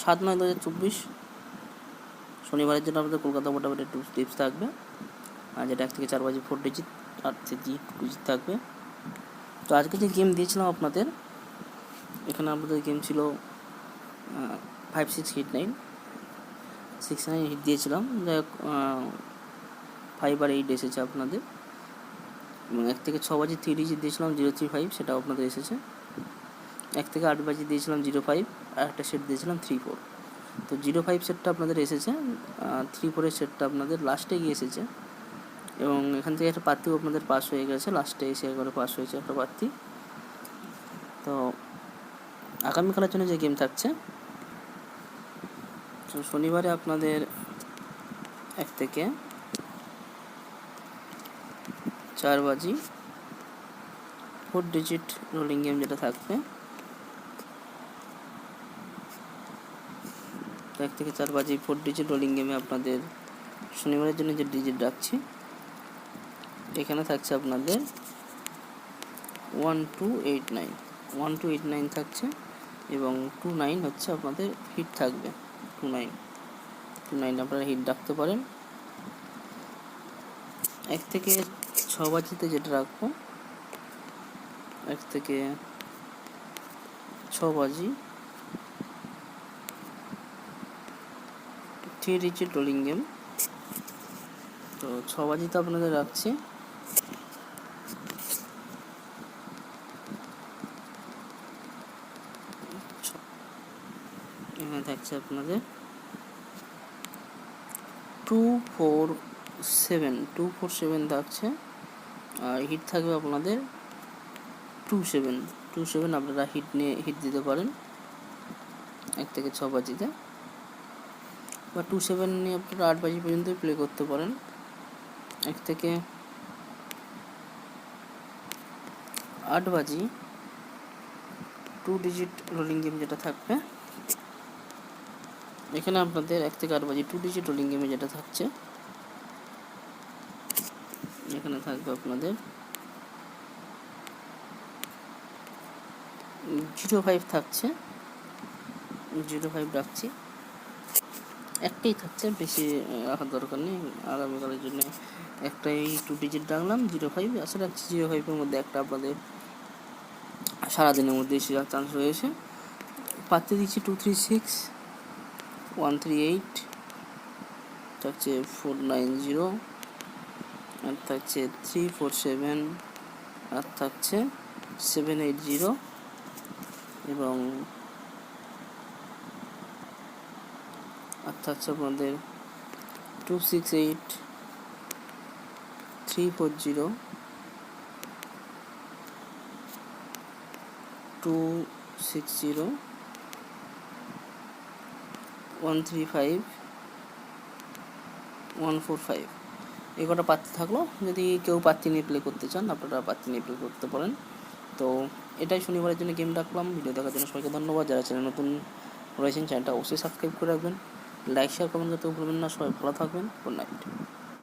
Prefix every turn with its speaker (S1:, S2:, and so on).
S1: 7/9/2024 শনিবারের জন্য আপনাদের কলকাতা ফটাফটের টিপস থাকবে, যেটা 1 থেকে 4 বাজে 4 ডিজিট, 8 থেকে 2 ডিজিট থাকবে। তো আজকে যে গেম দিয়েছিলাম আপনাদের, এখানে আপনাদের গেম ছিল 5 6 হিট 9 6 9 হিট দিয়েছিলাম। যাই হোক 5 আর 8 এসেছে আপনাদের, এবং 1 থেকে 6 বাজে 3 ডিজিট দিয়েছিলাম 035, সেটাও আপনাদের এসেছে। 1 থেকে 8 বাজে দিয়েছিলাম 05, আর একটা সেট দিয়েছিলাম 34। তো 05 সেটটা আপনাদের এসেছে, 34-এর সেটটা আপনাদের লাস্টে গিয়ে এসেছে, এবং এখান থেকে একটা পাত্তিও আপনাদের পাস হয়ে গেছে, লাস্টে এসে একবারে পাস হয়েছে একটা পাত্তি। তো আগামীকালের জন্য যে গেম থাকছে, তো শনিবারে আপনাদের 1 থেকে 4 বাজি 4 ডিজিট রোলিং গেম যেটা থাকবে, 1 থেকে 4 বাজি 4 ডিজিট রোলিং গেমে আপনাদের শনিবারের জন্য যে ডিজিট রাখছি, এখানে থাকছে আপনাদের 1289 থাকছে, এবং 29 হচ্ছে আপনাদের হিট থাকবে। 29 আপনারা হিট রাখতে পারেন। 1 থেকে 6 বাজিতে যেটা রাখবো, 1 থেকে 6 বাজি 3 ডিজিট রোলিং গেম। তো 6 বাজিতে আপনাদের রাখছি, এখানে থাকছে আপনাদের 247 থাকছে, আর হিট থাকবে আপনাদের 27 আপনারা হিট দিতে পারেন 1 থেকে 6 বাজিতে, বা 27 নিয়ে আপনারা 8 বাজি পর্যন্ত প্লে করতে পারেন। 1 থেকে 8 বাজি 2 ডিজিট রোলিং গেম যেটা থাকবে, এখানে আপনাদের 1 থেকে 8 বাজি 2 ডিজিট রোলিং গেমে যেটা থাকছে, এখানে থাকবে আপনাদের 05 থাকছে, 05 রাখছি। একটাই থাকছে, বেশি রাখার দরকার নেই। আগামীকালের জন্য একটাই 2 ডিজিট রাখলাম 05, আশা রাখছি 05-এর মধ্যে একটা আপনাদের সারাদিনের মধ্যে এসে যাওয়ার চান্স রয়েছে। পাত্তি দিচ্ছি 236 138, থাকছে 490, আর থাকছে 347, আর থাকছে 780, এবং আর থাকছে আপনাদের 268 340 260 135 145। এই কটা পাত্তি থাকলো। যদি কেউ পাত্তি নিয়ে প্লে করতে চান, আপনারা পাত্তি নিয়ে প্লে করতে পারেন। তো এটাই শনিবারের জন্য গেম রাখলাম। ভিডিও দেখার জন্য সবাইকে ধন্যবাদ। যারা চ্যানেল নতুন রয়েছেন, চ্যানেলটা অবশ্যই সাবস্ক্রাইব করে রাখবেন, লাইক শেয়ার কমেন্ট করতে ভুলবেন না। সবাই ভালো থাকবেন। Good night.